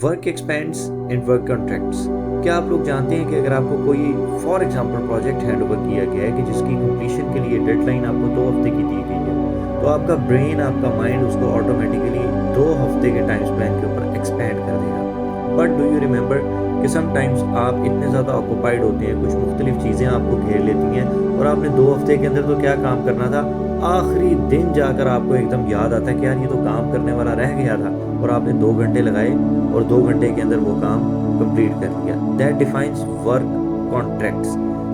Work expends and work contracts. क्या आप लोग जानते हैं कि अगर आपको कोई for example project hand over किया गया है कि जिसकी कंप्लीशन के लिए डेडलाइन आपको 2 हफ्ते की दी गई है, तो आपका ब्रेन, आपका माइंड उसको ऑटोमेटिकली 2 हफ्ते के टाइम स्पैन के ऊपर एक्सपैंड कर देगा। बट डू यू रिमेंबर कि समटाइम्स आप इतने ज़्यादा ऑक्यूपाइड होते हैं, कुछ मुख्तलिफ चीज़ें आपको घेर लेती हैं और आपने 2 हफ्ते के अंदर तो क्या काम करना था, आखिरी दिन जाकर आपको एकदम याद आता है कि यार ये तो काम करने वाला रह गया था, और आपने 2 घंटे लगाए और 2 घंटे के अंदर वो काम कंप्लीट कर लिया। That defines work contracts.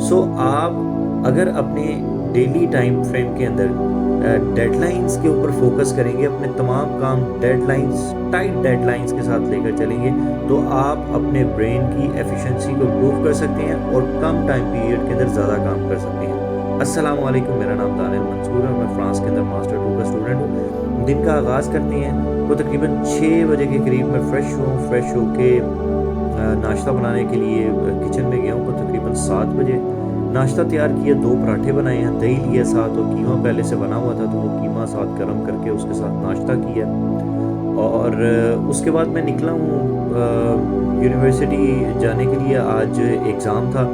So आप अगर अपने डेली टाइम फ्रेम के अंदर डेडलाइंस के ऊपर फोकस करेंगे, अपने तमाम काम डेडलाइंस, टाइट डेडलाइंस के साथ लेकर चलेंगे, तो आप अपने ब्रेन की एफिशिएंसी को इम्प्रूव कर सकते हैं और कम टाइम पीरियड के अंदर ज़्यादा काम कर सकते हैं। अस्सलाम वालेकुम, मेरा नाम दानिल मंसूर है, मैं फ्रांस के अंदर मास्टर 2 का स्टूडेंट हूँ। दिन का आगाज़ करते हैं, वो तकरीबन 6 बजे के करीब मैं फ्रेश होके नाश्ता बनाने के लिए किचन में गया हूँ। तो तकरीबन 7 बजे नाश्ता तैयार किया, 2 पराठे बनाए हैं, दही लिया साथ, और कीमा पहले से बना हुआ था तो वो कीमा साथ गर्म करके उसके साथ नाश्ता किया। और उसके बाद मैं निकला हूँ यूनिवर्सिटी जाने के लिए। आज एग्ज़ाम था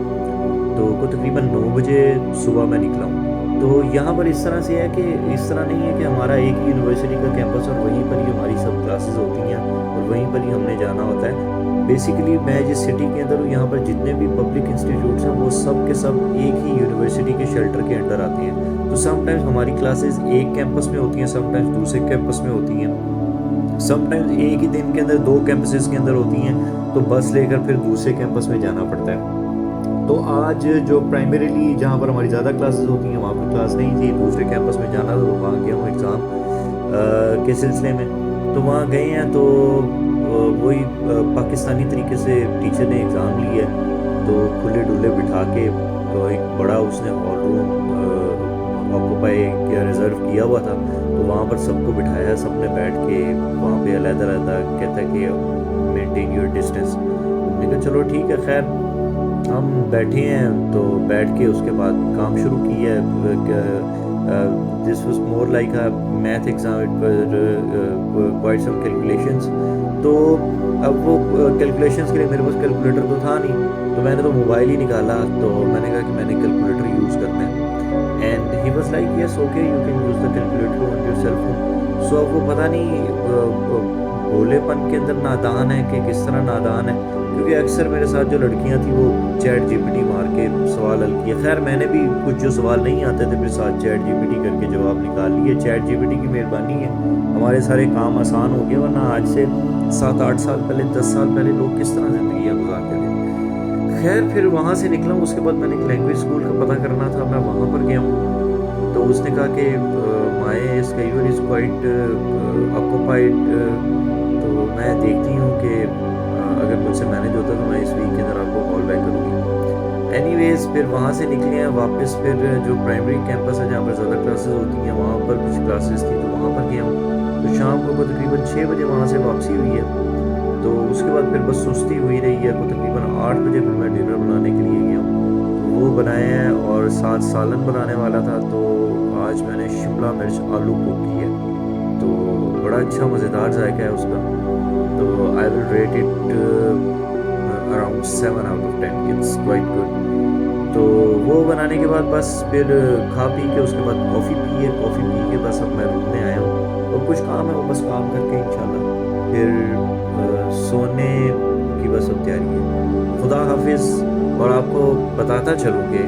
तो को तकरीबन 9 बजे सुबह मैं निकला हूँ। तो यहाँ पर इस तरह से है कि इस तरह नहीं है कि हमारा एक ही यूनिवर्सिटी का कैंपस और वहीं पर ही हमारी सब क्लासेस होती हैं और वहीं पर ही हमने जाना होता है। बेसिकली मैं जिस सिटी के अंदर हूँ, यहाँ पर जितने भी पब्लिक इंस्टीट्यूट्स हैं वो सब के सब एक ही यूनिवर्सिटी के शेल्टर के अंडर आते हैं। तो समटाइम्स हमारी क्लासेस एक कैंपस में होती हैं, समटाइम्स दूसरे कैंपस में होती हैं, समटाइम्स एक ही दिन के अंदर 2 कैंपसेस के अंदर होती हैं, तो बस लेकर फिर दूसरे कैंपस में जाना पड़ता है। तो आज जो प्राइमरीली जहाँ पर हमारी ज़्यादा क्लासेस होती हैं वहाँ पर क्लास नहीं थी, दूसरे कैंपस में जाना था, तो वहाँ गया हूँ एग्ज़ाम के सिलसिले में। तो वहाँ गए हैं तो वही पाकिस्तानी तरीके से टीचर ने एग्ज़ाम लिया, तो खुले डुले बिठा के तो एक बड़ा उसने हॉल रूम ऑक्यूपाई किया, रिज़र्व किया हुआ था। तो वहाँ पर सबको बिठाया, सब ने बैठ के वहाँ पे अलग-अलग कहता है कि मेंटेन योर डिस्टेंस। हमने कहा चलो ठीक है, खैर हम बैठे हैं। तो बैठ के उसके बाद काम शुरू किया। This was more like a math exam, it was quite some calculations. तो अब वो कैलकुलेशंस के लिए मेरे पास कैलकुलेटर तो था नहीं, तो मैंने तो मोबाइल ही निकाला। तो मैंने कहा कि मैंने कैलकुलेटर यूज़ करना है, and he was like yes okay you can use the calculator on your cell phone. So अब वो पता नहीं भोलेपन के अंदर नादान है कि किस तरह नादान है, क्योंकि अक्सर मेरे साथ जो लड़कियां थी वो चैट जीपीटी मार के सवाल हल किए। खैर मैंने भी कुछ जो सवाल नहीं आते थे मेरे साथ चैट जीपीटी करके जवाब निकाल लिए। चैट जीपीटी की मेहरबानी है, हमारे सारे काम आसान हो गए, वरना आज से 7-8 साल पहले, 10 साल पहले लोग किस तरह ज़िंदगी गुजारते थे। खैर फिर वहाँ से निकला हूँ, उसके बाद मैंने एक लैंग्वेज स्कूल का पता करना था, मैं वहाँ पर गया हूँ। तो उसने कहा कि my schedule is quite occupied, तो मैं देखती हूँ कि अगर मुझसे मैनेज होता तो मैं इस वीक के अंदर आपको कॉल बैक करूँगी। एनीवेज फिर वहाँ से निकले हैं वापस, फिर जो प्राइमरी कैंपस है जहाँ पर ज़्यादा क्लासेस होती हैं वहाँ पर कुछ क्लासेस थी, तो वहाँ पर गया हूँ। तो शाम को तकरीबन 6 बजे वहाँ से वापसी हुई है। तो उसके बाद फिर बस सुस्ती हुई रही है, तो तकरीबन 8 बजे फिर मैं डिनर बनाने के लिए गया हूँ। वो बनाए हैं और साथ सालन बनाने वाला था, तो आज मैंने शिमला मिर्च आलू कुक की है, तो बड़ा अच्छा मज़ेदार जायका है उसका। तो I will rate it around 7 out of 10, it's quite good. तो वो बनाने के बाद बस फिर खा पी के उसके बाद कॉफ़ी पी के बस अब मैं रूम में आया हूँ और कुछ काम है वो बस काम करके इंशाल्लाह फिर सोने की बस अब तैयारी है। खुदा हाफिज़। और आपको बताता चलूँ कि